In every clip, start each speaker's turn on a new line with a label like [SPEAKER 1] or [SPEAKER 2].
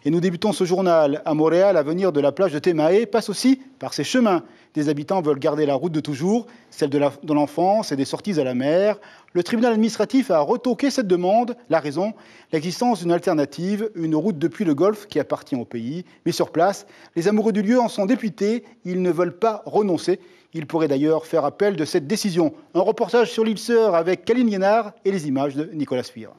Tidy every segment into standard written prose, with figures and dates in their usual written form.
[SPEAKER 1] Et nous débutons ce journal à Montréal. L'avenir de la plage de Temae passe aussi par ses chemins. Des habitants veulent garder la route de toujours, celle de l'enfance et des sorties à la mer. Le tribunal administratif a retoqué cette demande. La raison, l'existence d'une alternative, une route depuis le Golfe qui appartient au pays. Mais sur place, les amoureux du lieu en sont députés. Ils ne veulent pas renoncer. Ils pourraient d'ailleurs faire appel de cette décision. Un reportage sur l'île Sœur avec Kaline Guénard et les images de Nicolas Sphire.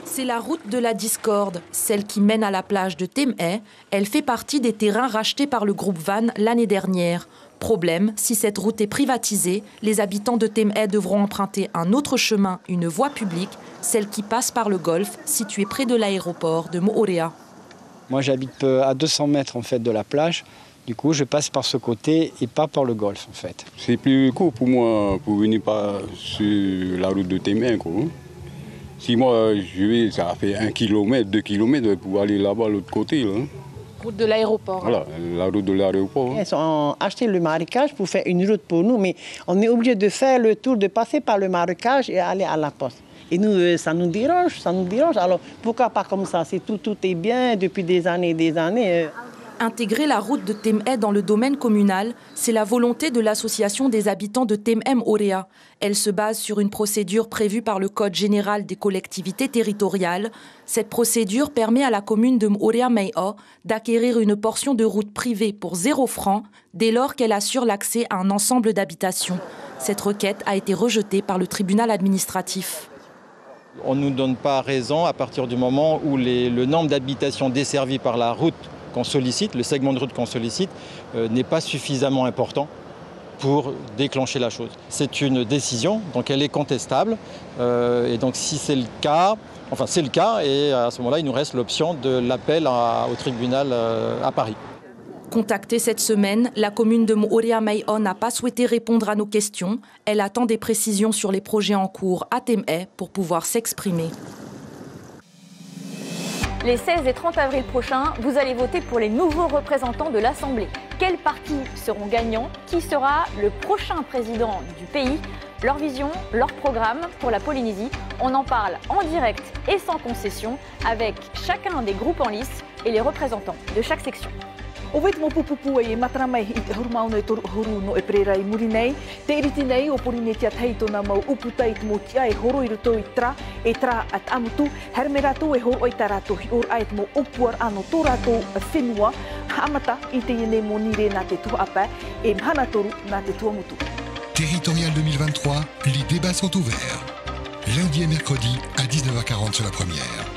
[SPEAKER 2] C'est la route de la discorde, celle qui mène à la plage de Temae. Elle fait partie des terrains rachetés par le groupe Van l'année dernière. Problème, si cette route est privatisée, les habitants de Temae devront emprunter un autre chemin, une voie publique, celle qui passe par le Golfe, située près de l'aéroport de Moorea.
[SPEAKER 3] Moi, j'habite à 200 mètres en fait, de la plage. Du coup, je passe par ce côté et pas par le Golfe, en fait.
[SPEAKER 4] C'est plus court pour moi pour venir sur la route de Temae, quoi. Si moi je vais, ça fait 1 km, 2 km pour aller là-bas, l'autre côté. Là.
[SPEAKER 2] Route de l'aéroport.
[SPEAKER 4] Voilà, la route de l'aéroport.
[SPEAKER 5] Ils ont acheté le marécage pour faire une route pour nous, mais on est obligé de faire le tour, de passer par le marécage et aller à la poste. Et nous, ça nous dérange, ça nous dérange. Alors pourquoi pas comme ça? Tout est bien depuis des années et des années.
[SPEAKER 2] Intégrer la route de Temae dans le domaine communal, c'est la volonté de l'association des habitants de Temae Moorea. Elle se base sur une procédure prévue par le Code général des collectivités territoriales. Cette procédure permet à la commune de Moorea Mai'o d'acquérir une portion de route privée pour 0 francs dès lors qu'elle assure l'accès à un ensemble d'habitations. Cette requête a été rejetée par le tribunal administratif.
[SPEAKER 6] On ne nous donne pas raison à partir du moment où le nombre d'habitations desservies par la route qu'on sollicite, le segment de route qu'on sollicite, n'est pas suffisamment important pour déclencher la chose. C'est une décision, donc elle est contestable. Et donc si c'est le cas, enfin c'est le cas, et à ce moment-là, il nous reste l'option de l'appel au tribunal à Paris.
[SPEAKER 2] Contactée cette semaine, la commune de Moorea Mai'o n'a pas souhaité répondre à nos questions. Elle attend des précisions sur les projets en cours à Temae pour pouvoir s'exprimer.
[SPEAKER 7] Les 16 et 30 avril prochains, vous allez voter pour les nouveaux représentants de l'Assemblée. Quels partis seront gagnants? Qui sera le prochain président du pays? Leur vision, leur programme pour la Polynésie. On en parle en direct et sans concession avec chacun des groupes en lice et les représentants de chaque section.
[SPEAKER 8] O wait mo pupupu e matramai I hurmau no e huru no e prerai murinei te iriti nei o Polynesia taito na mau uputai mo tia e horo I roto I tra at amutu hermerato e horo I tarato I or ait mo upuar ano torato whenua amata I te ine mo nire na te tuapa e mhanatoru na te tuamutu.
[SPEAKER 9] Territorial 2023, les débats sont ouverts. Lundi et mercredi à 19h40 sur la première.